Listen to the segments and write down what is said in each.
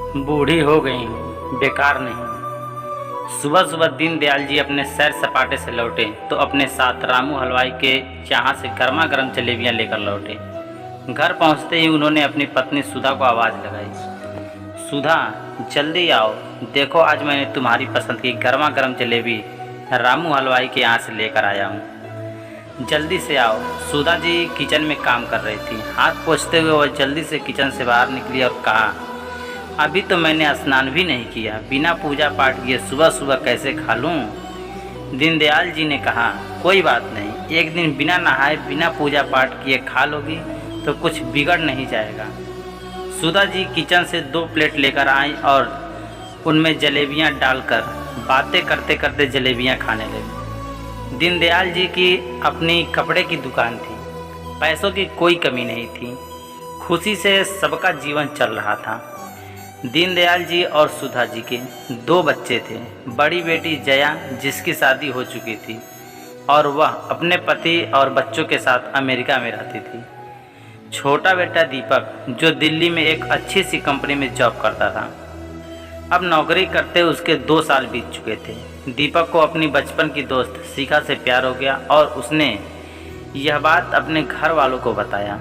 बूढ़ी हो गई हूँ, बेकार नहीं। सुबह सुबह दीनदयाल जी अपने सैर सपाटे से लौटे तो अपने साथ रामू हलवाई के यहाँ से गर्मा गर्म जलेबियाँ लेकर लौटे। घर पहुँचते ही उन्होंने अपनी पत्नी सुधा को आवाज़ लगाई, सुधा जल्दी आओ, देखो आज मैंने तुम्हारी पसंद की गर्मा गर्म जलेबी रामू हलवाई के यहाँ से लेकर आया हूँ, जल्दी से आओ। सुधा जी किचन में काम कर रही थी। हाथ पोंछते हुए वह जल्दी से किचन से बाहर निकली और कहा, अभी तो मैंने स्नान भी नहीं किया, बिना पूजा पाठ किए सुबह सुबह कैसे खा लूँ। दीनदयाल जी ने कहा, कोई बात नहीं, एक दिन बिना नहाए बिना पूजा पाठ किए खा लोगी तो कुछ बिगड़ नहीं जाएगा। सुधा जी किचन से 2 प्लेट लेकर आई और उनमें जलेबियाँ डालकर बातें करते करते जलेबियाँ खाने लगी। दीनदयाल जी की अपनी कपड़े की दुकान थी, पैसों की कोई कमी नहीं थी, खुशी से सबका जीवन चल रहा था। दीनदयाल जी और सुधा जी के 2 बच्चे थे। बड़ी बेटी जया जिसकी शादी हो चुकी थी और वह अपने पति और बच्चों के साथ अमेरिका में रहती थी। छोटा बेटा दीपक जो दिल्ली में एक अच्छी सी कंपनी में जॉब करता था। अब नौकरी करते उसके 2 साल बीत चुके थे। दीपक को अपनी बचपन की दोस्त शिखा से प्यार हो गया और उसने यह बात अपने घर वालों को बताया।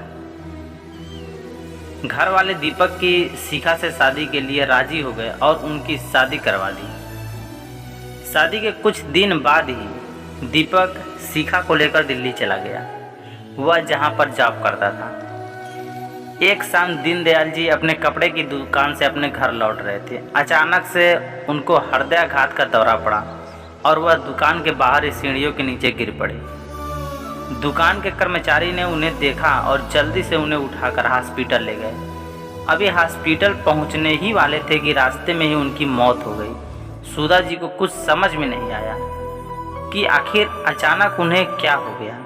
घर वाले दीपक की शिखा से शादी के लिए राजी हो गए और उनकी शादी करवा दी। शादी के कुछ दिन बाद ही दीपक शिखा को लेकर दिल्ली चला गया, वह जहां पर जॉब करता था। एक शाम दीनदयाल जी अपने कपड़े की दुकान से अपने घर लौट रहे थे। अचानक से उनको हृदयाघात का दौरा पड़ा और वह दुकान के बाहर ही सीढ़ियों के नीचे गिर पड़े। दुकान के कर्मचारी ने उन्हें देखा और जल्दी से उन्हें उठाकर हॉस्पिटल ले गए। अभी हॉस्पिटल पहुंचने ही वाले थे कि रास्ते में ही उनकी मौत हो गई। सुधा जी को कुछ समझ में नहीं आया कि आखिर अचानक उन्हें क्या हो गया।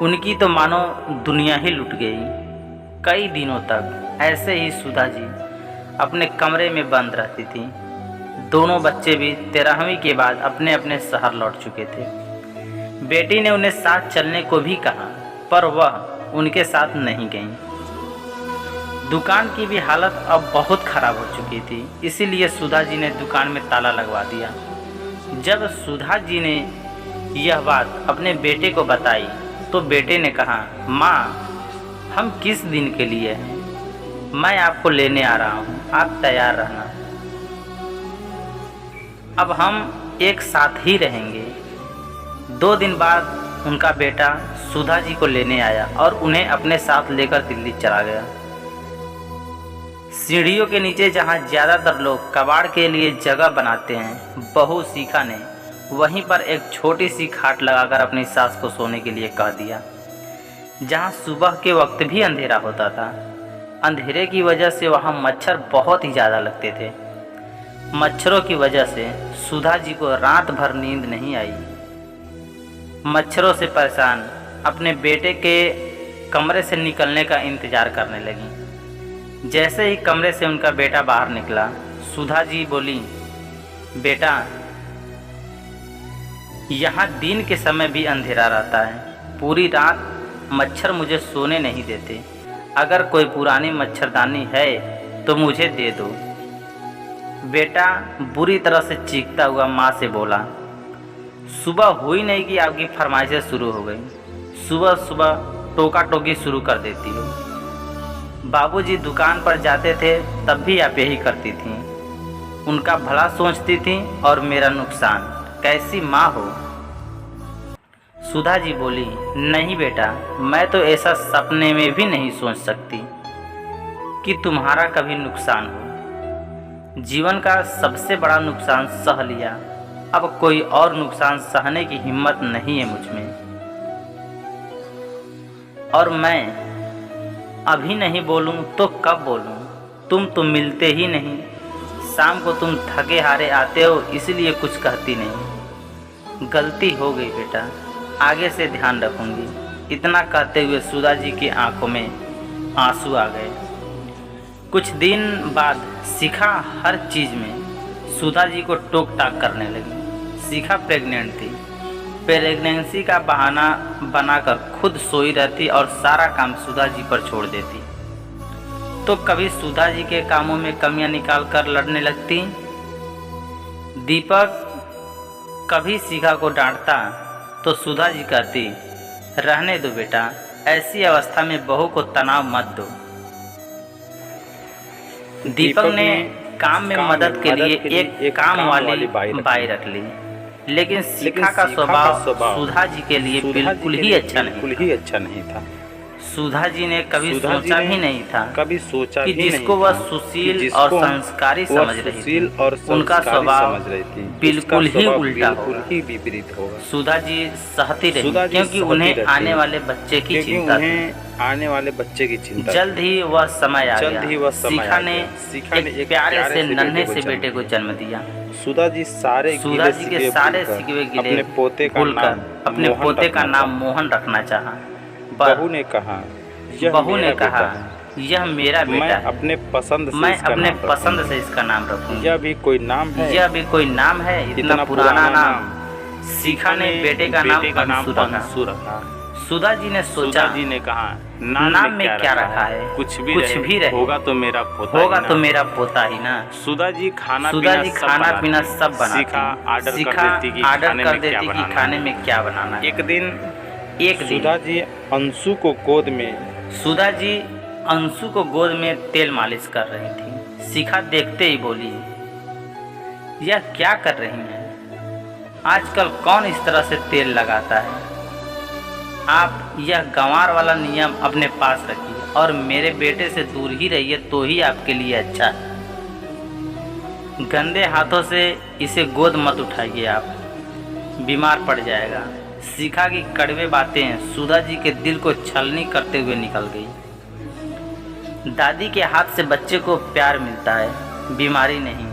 उनकी तो मानो दुनिया ही लुट गई। कई दिनों तक ऐसे ही सुधा जी अपने कमरे में बंद रहती थी। दोनों बच्चे भी 13वीं के बाद अपने अपने शहर लौट चुके थे। बेटी ने उन्हें साथ चलने को भी कहा पर वह उनके साथ नहीं गईं। दुकान की भी हालत अब बहुत ख़राब हो चुकी थी, इसीलिए सुधा जी ने दुकान में ताला लगवा दिया। जब सुधा जी ने यह बात अपने बेटे को बताई तो बेटे ने कहा, माँ हम किस दिन के लिए हैं, मैं आपको लेने आ रहा हूँ, आप तैयार रहना। अब हम एक साथ ही रहेंगे। 2 दिन बाद उनका बेटा सुधा जी को लेने आया और उन्हें अपने साथ लेकर दिल्ली चला गया। सीढ़ियों के नीचे जहाँ ज़्यादातर लोग कबाड़ के लिए जगह बनाते हैं, बहू शिखा ने वहीं पर एक छोटी सी खाट लगाकर अपनी सास को सोने के लिए कह दिया। जहाँ सुबह के वक्त भी अंधेरा होता था, अंधेरे की वजह से वहाँ मच्छर बहुत ही ज़्यादा लगते थे। मच्छरों की वजह से सुधा जी को रात भर नींद नहीं आई। मच्छरों से परेशान अपने बेटे के कमरे से निकलने का इंतज़ार करने लगी। जैसे ही कमरे से उनका बेटा बाहर निकला, सुधा जी बोली, बेटा यहाँ दिन के समय भी अंधेरा रहता है, पूरी रात मच्छर मुझे सोने नहीं देते, अगर कोई पुरानी मच्छरदानी है तो मुझे दे दो। बेटा बुरी तरह से चीखता हुआ माँ से बोला, सुबह हुई नहीं कि आपकी फरमाइशें शुरू हो गई, सुबह सुबह टोका टोकी शुरू कर देती हो। बाबूजी दुकान पर जाते थे तब भी आप यही करती थीं, उनका भला सोचती थीं और मेरा नुकसान, कैसी माँ हो। सुधा जी बोली, नहीं बेटा, मैं तो ऐसा सपने में भी नहीं सोच सकती कि तुम्हारा कभी नुकसान हो। जीवन का सबसे बड़ा नुकसान सह लिया, अब कोई और नुकसान सहने की हिम्मत नहीं है मुझ में। और मैं अभी नहीं बोलूं तो कब बोलूं, तुम तो मिलते ही नहीं, शाम को तुम थके हारे आते हो इसलिए कुछ कहती नहीं। गलती हो गई बेटा, आगे से ध्यान रखूंगी। इतना कहते हुए सुधा जी की आंखों में आंसू आ गए। कुछ दिन बाद शिखा हर चीज़ में सुधा जी को टोक टाक करने लगी। शिखा प्रेग्नेंट थी, प्रेगनेंसी का बहाना बनाकर खुद सोई रहती और सारा काम सुधा जी पर छोड़ देती। तो कभी सुधा जी के कामों में कमियां निकाल कर लड़ने लगती। दीपक कभी शिखा को डांटता तो सुधा जी कहती, रहने दो बेटा, ऐसी अवस्था में बहू को तनाव मत दो। दीपक ने काम में मदद के लिए एक काम वाली बाई रख ली, लेकिन शिखा का स्वभाव सुधा जी के लिए बिल्कुल ही अच्छा नहीं था। सुधा जी ने कभी सोचा भी नहीं था कि जिसको वह सुशील और संस्कारी समझ रही थी, उनका स्वभाव बिल्कुल ही उल्टा होगा। सुधा जी सहती रही क्योंकि उन्हें आने वाले बच्चे की चिंता थी। जल्द ही वह समय आ गया। शिखा ने एक प्यारे से नन्हे से बेटे को जन्म दिया। सुधा जी के सारे सिकवे गिले भूलकर अपने पोते का नाम मोहन रखना चाहा। बहू ने कहा, यह मेरा बेटा है, मैं अपने पसंद से इसका नाम रखूंगी। यह भी कोई नाम है, इतना पुराना नाम। शिखा ने बेटे का नाम अंशु रखा। सुधा जी ने सोचा, नाम में क्या रखा है, कुछ भी रहे, होगा तो मेरा पोता ही ना। सुधा जी खाना पीना सब बनाती। शिखा आर्डर कर देती कि खाने में क्या बनाना है। एक दिन सुधा जी अंशु को गोद में तेल मालिश कर रही थी। शिखा देखते ही बोली, यह क्या कर रही हैं? आजकल कौन इस तरह से तेल लगाता है? आप यह गंवार वाला नियम अपने पास रखिए और मेरे बेटे से दूर ही रहिए, तो ही आपके लिए अच्छा है। गंदे हाथों से इसे गोद मत उठाइए, आप बीमार पड़ जाएगा। शिखा की कड़वे बातें सुधा जी के दिल को छलनी करते हुए निकल गई। दादी के हाथ से बच्चे को प्यार मिलता है, बीमारी नहीं।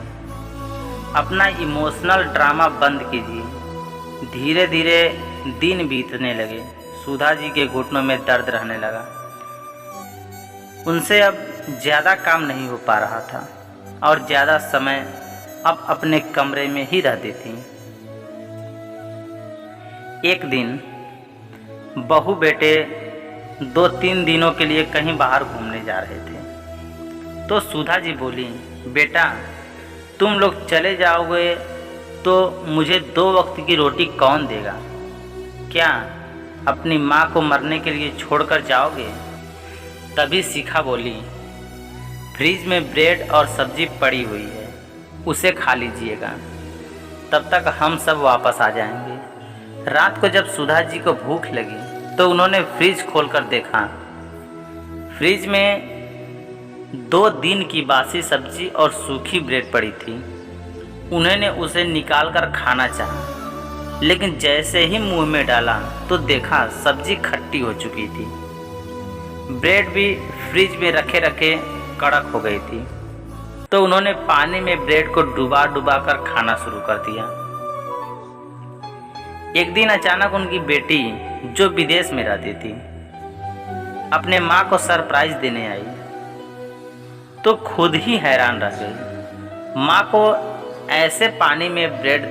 अपना इमोशनल ड्रामा बंद कीजिए। धीरे धीरे दिन बीतने लगे। सुधा जी के घुटनों में दर्द रहने लगा। उनसे अब ज़्यादा काम नहीं हो पा रहा था और ज़्यादा समय अब अपने कमरे में ही रहती थी। एक दिन बहू बेटे 2-3 दिनों के लिए कहीं बाहर घूमने जा रहे थे, तो सुधा जी बोली, बेटा तुम लोग चले जाओगे तो मुझे 2 वक्त की रोटी कौन देगा? क्या अपनी माँ को मरने के लिए छोड़कर जाओगे? तभी शिखा बोली, फ्रिज में ब्रेड और सब्जी पड़ी हुई है, उसे खा लीजिएगा, तब तक हम सब वापस आ जाएंगे। रात को जब सुधा जी को भूख लगी तो उन्होंने फ्रिज खोलकर देखा। फ्रिज में 2 दिन की बासी सब्जी और सूखी ब्रेड पड़ी थी। उन्होंने उसे निकालकर खाना चाहा, लेकिन जैसे ही मुंह में डाला तो देखा सब्जी खट्टी हो चुकी थी। ब्रेड भी फ्रिज में रखे रखे कड़क हो गई थी। तो उन्होंने पानी में ब्रेड को डुबा कर खाना शुरू कर दिया। एक दिन अचानक उनकी बेटी, जो विदेश में रहती थी, अपने माँ को सरप्राइज देने आई तो खुद ही हैरान रह गई। माँ को ऐसे पानी में ब्रेड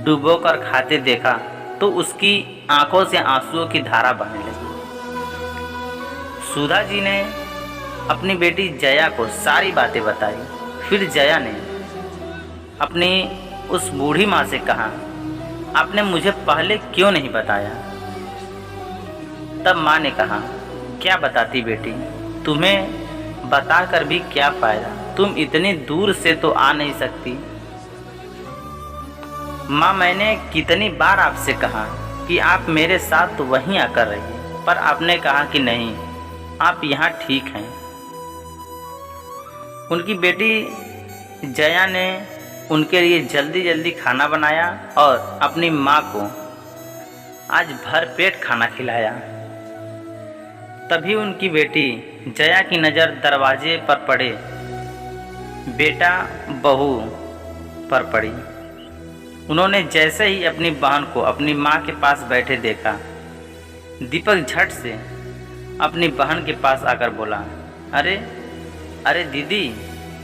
डुबोकर खाते देखा तो उसकी आंखों से आंसुओं की धारा बहने लगी। सुधा जी ने अपनी बेटी जया को सारी बातें बताई। फिर जया ने अपनी उस बूढ़ी माँ से कहा, आपने मुझे पहले क्यों नहीं बताया? तब माँ ने कहा, क्या बताती बेटी, तुम्हें बताकर भी क्या फ़ायदा, तुम इतनी दूर से तो आ नहीं सकती। माँ, मैंने कितनी बार आपसे कहा कि आप मेरे साथ तो वहीं आकर रहिए, पर आपने कहा कि नहीं, आप यहाँ ठीक हैं। उनकी बेटी जया ने उनके लिए जल्दी खाना बनाया और अपनी माँ को आज भरपेट खाना खिलाया। तभी उनकी बेटी जया की नज़र दरवाजे पर पड़े बेटा बहू पर पड़ी। उन्होंने जैसे ही अपनी बहन को अपनी माँ के पास बैठे देखा, दीपक झट से अपनी बहन के पास आकर बोला, अरे दीदी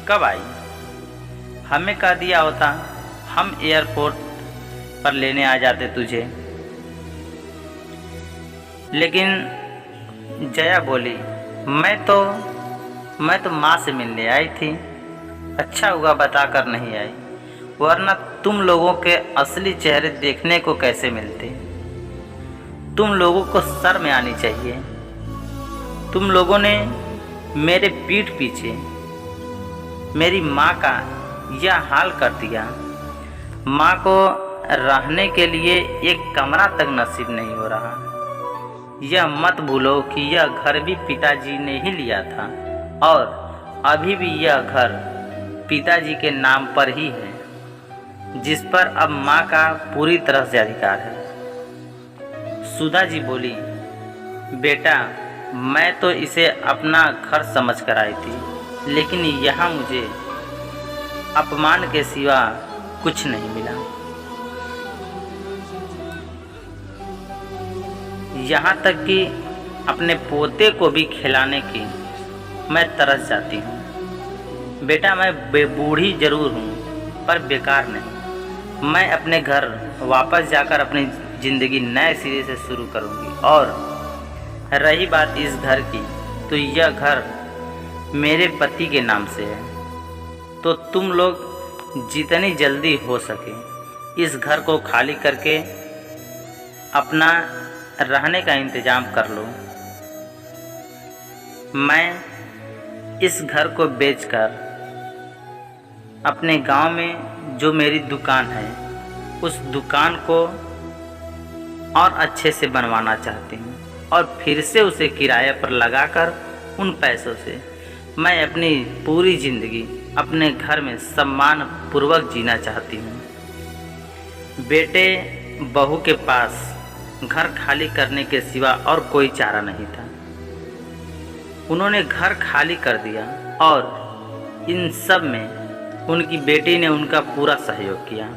कब आई? हमें कह दिया होता, हम एयरपोर्ट पर लेने आ जाते तुझे। लेकिन जया बोली, मैं तो मैं तो माँ से मिलने आई थी, अच्छा हुआ बताकर नहीं आई, वरना तुम लोगों के असली चेहरे देखने को कैसे मिलते। तुम लोगों को शर्म आनी चाहिए। तुम लोगों ने मेरे पीठ पीछे मेरी माँ का यह हाल कर दिया। माँ को रहने के लिए एक कमरा तक नसीब नहीं हो रहा। यह मत भूलो कि यह घर भी पिताजी ने ही लिया था और अभी भी यह घर पिताजी के नाम पर ही है, जिस पर अब माँ का पूरी तरह से अधिकार है। सुधा जी बोली, बेटा मैं तो इसे अपना घर समझ कर आई थी, लेकिन यहाँ मुझे अपमान के सिवा कुछ नहीं मिला। यहाँ तक कि अपने पोते को भी खिलाने की मैं तरस जाती हूँ। बेटा मैं बूढ़ी जरूर हूँ पर बेकार नहीं। मैं अपने घर वापस जाकर अपनी ज़िंदगी नए सिरे से शुरू करूँगी। और रही बात इस घर की, तो यह घर मेरे पति के नाम से है। तो तुम लोग जितनी जल्दी हो सके इस घर को खाली करके अपना रहने का इंतज़ाम कर लो। मैं इस घर को बेचकर अपने गांव में जो मेरी दुकान है उस दुकान को और अच्छे से बनवाना चाहती हूँ और फिर से उसे किराए पर लगाकर उन पैसों से मैं अपनी पूरी ज़िंदगी अपने घर में सम्मान पूर्वक जीना चाहती हूँ। बेटे बहू के पास घर खाली करने के सिवा और कोई चारा नहीं था। उन्होंने घर खाली कर दिया और इन सब में उनकी बेटी ने उनका पूरा सहयोग किया।